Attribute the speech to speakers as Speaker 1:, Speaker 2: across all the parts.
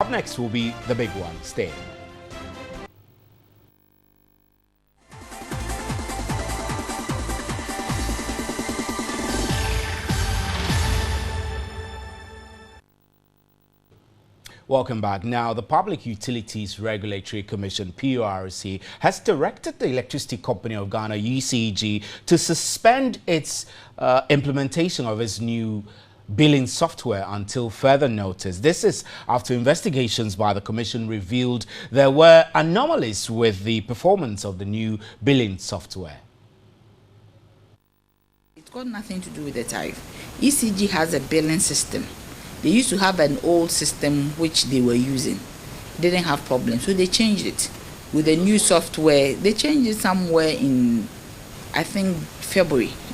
Speaker 1: Up next will be the big one. Stay. Welcome back. Now, the Public Utilities Regulatory Commission, PURC, has directed the Electricity Company of Ghana, ECG, to suspend its implementation of its new billing software until further notice. This is after investigations by the Commission revealed there were anomalies with the performance of the new billing software.
Speaker 2: It's got nothing to do with the tariff. ECG has a billing system. They used to have an old system which they were using. It didn't have problems, so they changed it. With the new software, they changed it somewhere in, I think,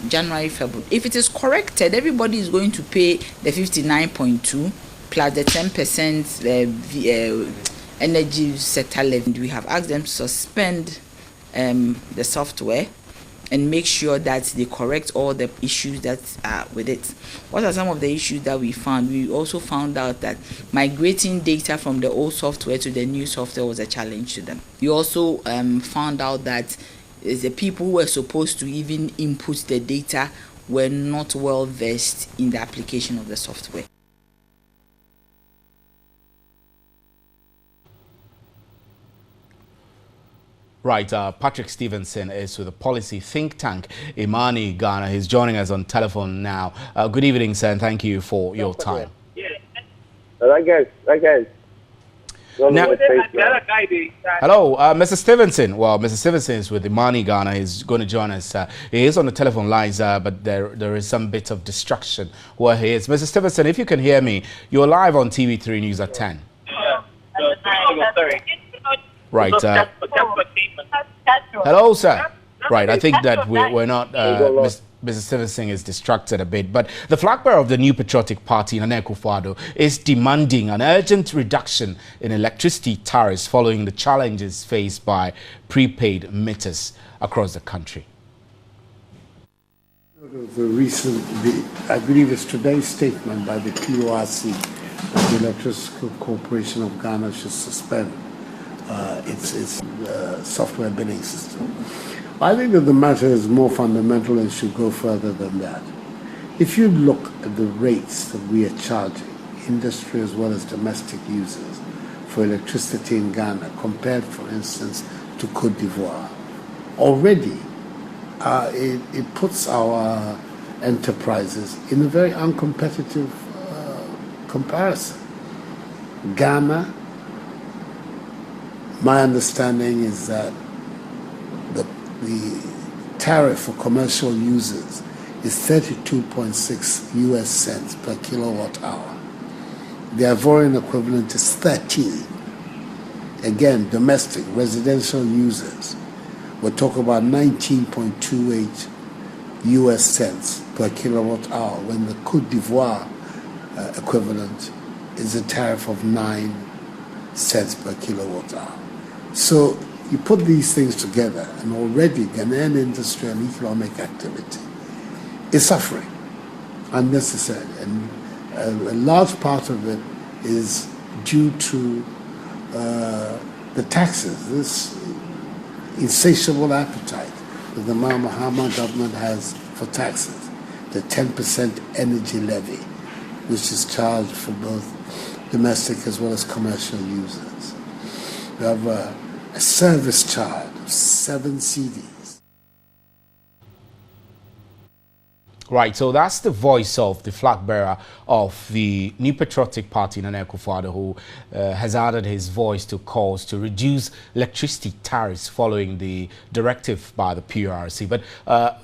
Speaker 2: January, February. If it is corrected, everybody is going to pay the 59.2 plus the 10% energy sector levy. We have asked them to suspend the software and make sure that they correct all the issues that are with it. What are some of the issues that we found? We also found out that migrating data from the old software to the new software was a challenge to them. We also found out that the people who were supposed to even input the data were not well versed in the application of the software.
Speaker 1: Right, Patrick Stevenson is with the policy think tank, Imani Ghana. He's joining us on telephone now. Good evening, sir, and thank you for your time.
Speaker 3: That guy.
Speaker 1: Now, hello, Mr. Stevenson. Well, Mr. Stevenson is with Imani Ghana. He's going to join us. He is on the telephone lines, but there is some bit of distraction where he is. Mr. Stevenson, if you can hear me, you're live on TV3 News at 10. Right. Hello, sir. Right. I think that we're not. Mr. Stevenson is distracted a bit, but the flag bearer of the new patriotic party, Nana Akufo-Addo, is demanding an urgent reduction in electricity tariffs following the challenges faced by prepaid meters across the country.
Speaker 4: I believe it's today's statement by the PURC that the Electricity Corporation of Ghana should suspend its software billing system. I think that the matter is more fundamental and should go further than that. If you look at the rates that we are charging, industry as well as domestic users, for electricity in Ghana, compared, for instance, to Cote d'Ivoire, already it puts our enterprises in a very uncompetitive comparison. Ghana, my understanding is that the tariff for commercial users is 32.6 US cents per kilowatt hour. The Ivorian equivalent is 13. Again, domestic, residential users, we're talking about 19.28 US cents per kilowatt hour, when the Cote d'Ivoire equivalent is a tariff of 9 cents per kilowatt hour. So you put these things together, and already Ghanaian industry and economic activity is suffering unnecessarily. And a large part of it is due to the taxes, this insatiable appetite that the Mahama government has for taxes, the 10% energy levy, which is charged for both domestic as well as commercial users. We have a service charge of 7 cedis.
Speaker 1: Right, so that's the voice of the flag bearer of the New Patriotic Party, Nana Akufo-Addo, who has added his voice to calls to reduce electricity tariffs following the directive by the PURC. But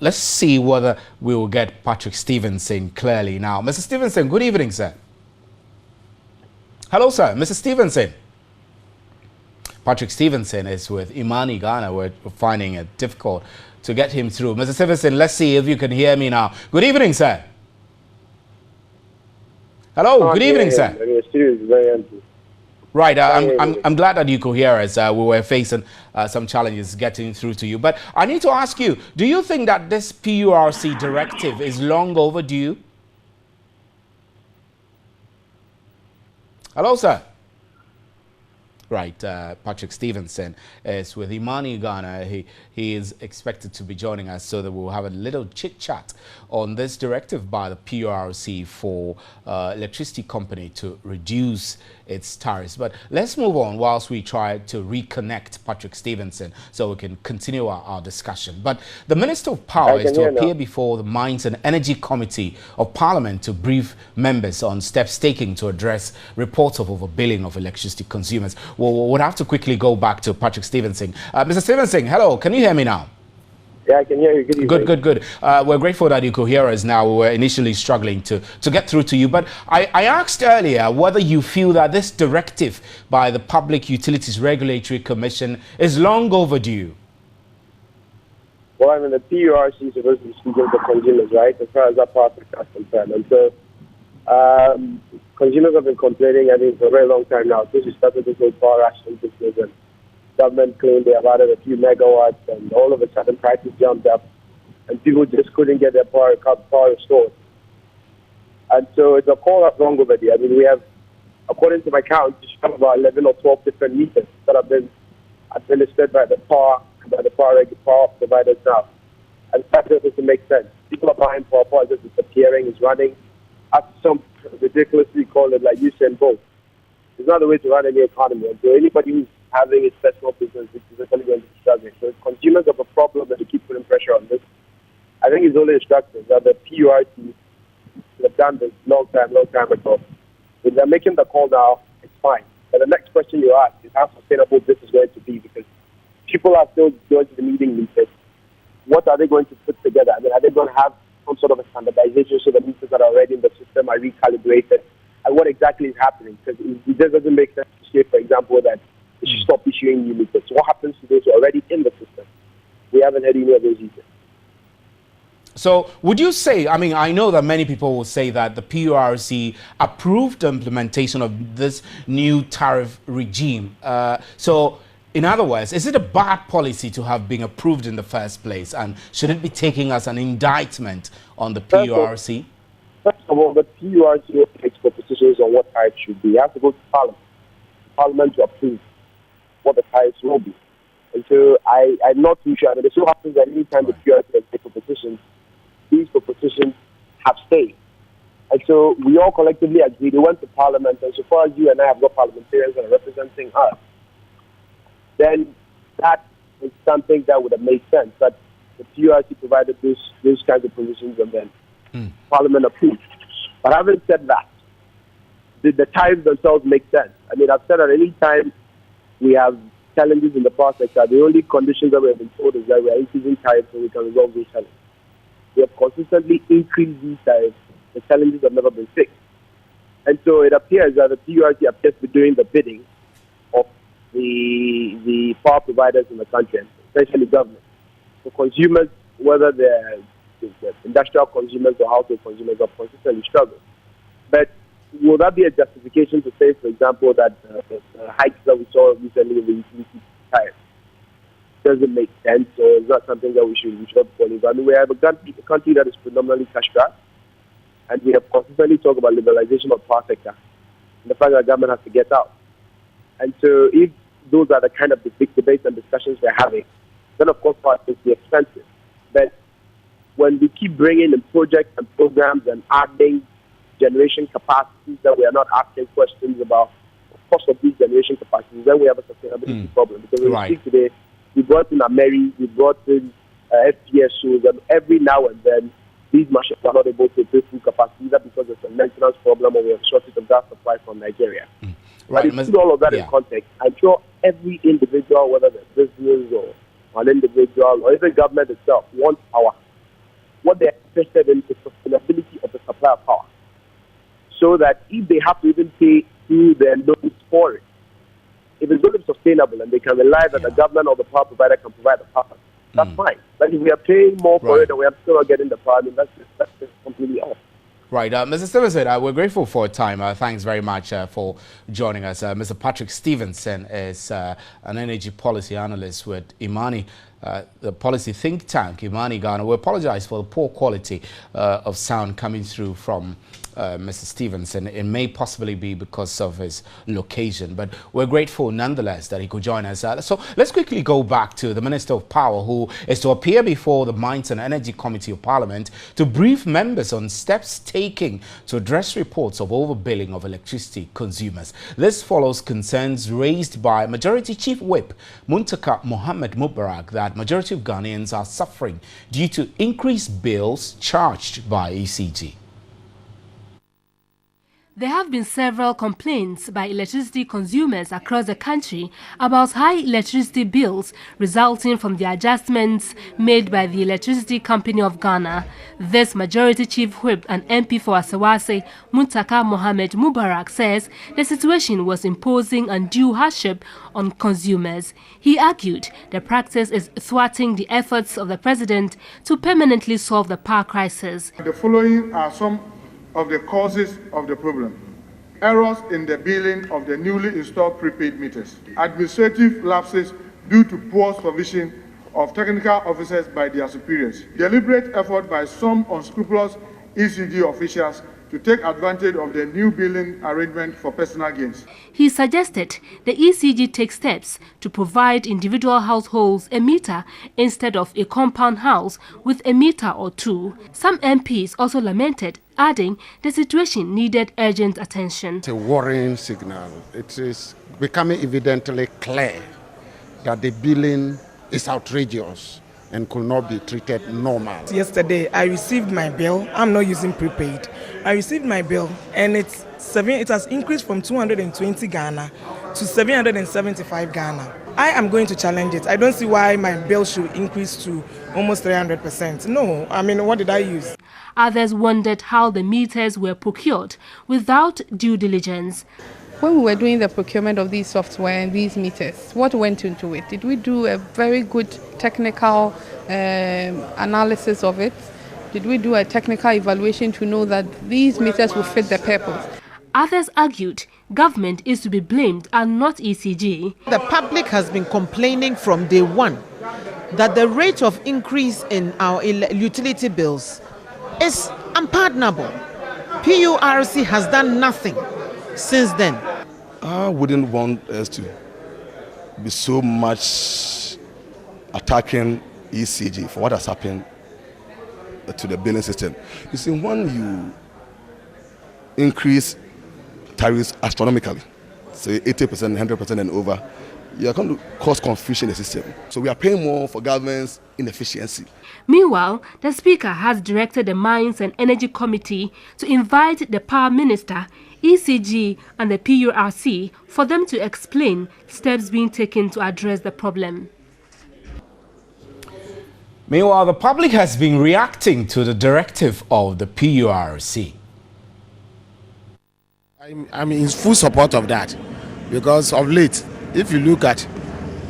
Speaker 1: let's see whether we will get Patrick Stevenson clearly now. Mr. Stevenson, good evening, sir. Hello, sir. Mr. Stevenson. Patrick Stevenson is with Imani Ghana. We're finding it difficult to get him through. Mr. Stevenson, let's see if you can hear me now. Good evening, sir. Hello, good evening, sir. Right, I'm glad that you could hear us. We were facing some challenges getting through to you. But I need to ask you, do you think that this PURC directive is long overdue? Hello, sir. Right, Patrick Stevenson is with Imani Ghana. He is expected to be joining us so that we'll have a little chit-chat on this directive by the PURC for electricity company to reduce its tariffs. But let's move on whilst we try to reconnect Patrick Stevenson so we can continue our discussion. But the Minister of Power is to appear before the Mines and Energy Committee of Parliament to brief members on steps taken to address reports of overbilling of electricity consumers. We'll have to quickly go back to Patrick Stevenson. Mr. Stevenson, hello, can you hear me now?
Speaker 3: Yeah, I can hear you. Good.
Speaker 1: Good. We're grateful that you could hear us now. We were initially struggling to get through to you. But I asked earlier whether you feel that this directive by the Public Utilities Regulatory Commission is long overdue.
Speaker 3: Well, I mean, the PURC is supposed to be speaking to consumers, right, as far as that part is concerned. And so consumers have been complaining, I think, for a very long time now. Since we started this whole power ration business, and government claimed they have added a few megawatts, and all of a sudden prices jumped up, and people just couldn't get their power restored. And so it's a call that's long overdue. I mean, we have, according to my count, have about 11 or 12 different meters that have been administered by the power providers now. And that doesn't make sense. People are buying power just disappearing, it's running. At some ridiculously call it like Usain Bolt. It's not the way to run any economy. And so anybody who's having a personal business is going to be struggling. So if consumers have a problem and they keep putting pressure on this, I think it's only instructive that the PURC have done this long time ago. If they're making the call now, it's fine. But the next question you ask is how sustainable this is going to be, because people are still going to the meeting meters. What are they going to put together? I mean, are they going to have some sort of a standardization so the meters that are already in the system are recalibrated? And what exactly is happening? Because it just doesn't make sense to say, for example, that they should stop issuing new meters. So what happens to those who are already in the system? We haven't had any of those either.
Speaker 1: So would you say, I mean, I know that many people will say that the PURC approved the implementation of this new tariff regime. So in other words, is it a bad policy to have been approved in the first place? And should it be taken as an indictment on the PURC?
Speaker 3: First of all, the PURC makes propositions on what tariff should be. You have to go to Parliament to approve what the tariffs will be. And so I'm not too sure. And it so happens that any time the PURC makes propositions, these propositions have stayed. And so we all collectively agree. They went to Parliament, and so far as you and I have got parliamentarians that are representing us, then that is something that would have made sense. But the PURC provided those kinds of provisions, and then Parliament approved. But having said that, did the tariffs themselves make sense? I mean, I've said that any time we have challenges in the power sector, the only conditions that we have been told is that we are increasing tariffs so we can resolve those challenges. We have consistently increased these tariffs. The challenges have never been fixed. And so it appears that the PURC appears to be doing the bidding of the power providers in the country, especially government. So consumers, whether they're industrial consumers or household consumers, have consistently struggled. But will that be a justification to say, for example, that the hikes that we saw recently in the utility tariffs doesn't make sense, or is not something that we should follow? I mean, we have a country that is predominantly cash-strapped, and we have consistently talked about liberalization of the power sector, and the fact that the government has to get out. And so if those are the kind of big debates and discussions we're having, then of course power is expensive. But when we keep bringing in projects and programs and adding generation capacities that we are not asking questions about the cost of these generation capacities, then we have a sustainability problem. Because when we speak today, we brought in Ameri, we brought in FPSOs, and every now and then these machines are not able to pay full capacity, either because there's a maintenance problem or we have shortage of gas supply from Nigeria. But if you put all of that in context, I'm sure every individual, whether they're business or an individual or even government itself, wants power. What they're interested in is sustainability of the supply of power. So that if they have to even pay through their loans for it, if it's going to be sustainable and they can rely that the government or the power provider can provide the power, that's fine. But if we are paying more for it and we are still not getting the power, then that's just completely off.
Speaker 1: Right. Mr. Stevenson, we're grateful for your time. Thanks very much for joining us. Mr. Patrick Stevenson is an energy policy analyst with Imani the policy think tank, Imani Ghana. We apologize for the poor quality of sound coming through from Mr. Stevenson. It may possibly be because of his location, but we're grateful nonetheless that he could join us. So let's quickly go back to the Minister of Power, who is to appear before the Mines and Energy Committee of Parliament to brief members on steps taken to address reports of overbilling of electricity consumers. This follows concerns raised by Majority Chief Whip Muntaka Mohammed Mubarak that majority of Ghanaians are suffering due to increased bills charged by ECG.
Speaker 5: There have been several complaints by electricity consumers across the country about high electricity bills resulting from the adjustments made by the Electricity Company of Ghana. This Majority Chief Whip and MP for Asawase, Muntaka Mohammed Mubarak, says the situation was imposing undue hardship on consumers. He argued the practice is thwarting the efforts of the president to permanently solve the power crisis.
Speaker 6: The following are some of the causes of the problem: errors in the billing of the newly installed prepaid meters, administrative lapses due to poor supervision of technical officers by their superiors, deliberate effort by some unscrupulous ECG officials to take advantage of the new billing arrangement for personal gains.
Speaker 5: He suggested the ECG take steps to provide individual households a meter instead of a compound house with a meter or two. Some MPs also lamented, adding the situation needed urgent attention.
Speaker 7: It's a worrying signal. It is becoming evidently clear that the billing is outrageous and could not be treated normal.
Speaker 8: Yesterday, I received my bill. I'm not using prepaid. I received my bill, and it has increased from 220 Ghana to 775 Ghana. I am going to challenge it. I don't see why my bill should increase to almost 300%. No, I mean, what did I use?
Speaker 5: Others wondered how the meters were procured without due diligence.
Speaker 9: When we were doing the procurement of these software and these meters, what went into it? Did we do a very good technical analysis of it? Did we do a technical evaluation to know that these meters will fit the purpose?
Speaker 5: Others argued government is to be blamed and not ECG.
Speaker 10: The public has been complaining from day one that the rate of increase in our utility bills is unpardonable. PURC has done nothing since then.
Speaker 11: I wouldn't want us to be so much attacking ECG for what has happened to the billing system. You see, when you increase tariffs astronomically, say 80%, 100% and over, you are going to cause confusion in the system. So we are paying more for government's inefficiency.
Speaker 5: Meanwhile, the Speaker has directed the Mines and Energy Committee to invite the Power Minister, ECG and the PURC for them to explain steps being taken to address the problem.
Speaker 1: Meanwhile, the public has been reacting to the directive of the PURC.
Speaker 12: I'm in full support of that, because of late, if you look at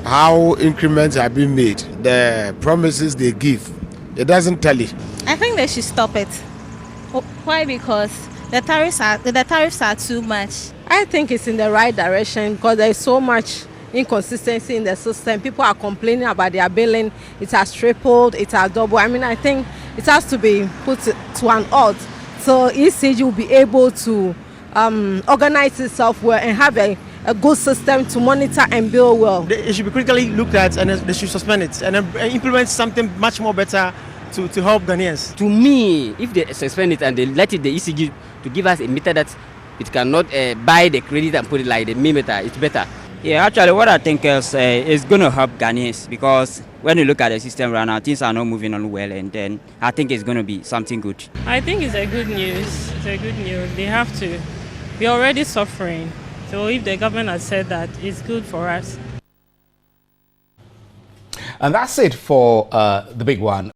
Speaker 12: how increments are being made, the promises they give, it doesn't tally.
Speaker 13: I think they should stop it. Why? Because the tariffs are too much.
Speaker 14: I think it's in the right direction because there is so much inconsistency in the system. People are complaining about their billing. It has tripled, it has doubled. I mean, I think it has to be put to an halt so ECG will be able to organize itself well and have a good system to monitor and bill well.
Speaker 15: It should be critically looked at and they should suspend it and implement something much more better to help Ghanaians.
Speaker 16: To me, if they suspend it and they let it, the ECG to give us a meter that it cannot buy the credit and put it like the meter, it's better.
Speaker 17: Yeah, actually what I think is going to help Ghanaians, because when you look at the system right now, things are not moving on well, and then I think it's going to be something good.
Speaker 18: I think it's a good news. It's a good news. They have to. We're already suffering. So if the government has said that, it's good for us.
Speaker 1: And that's it for the big one.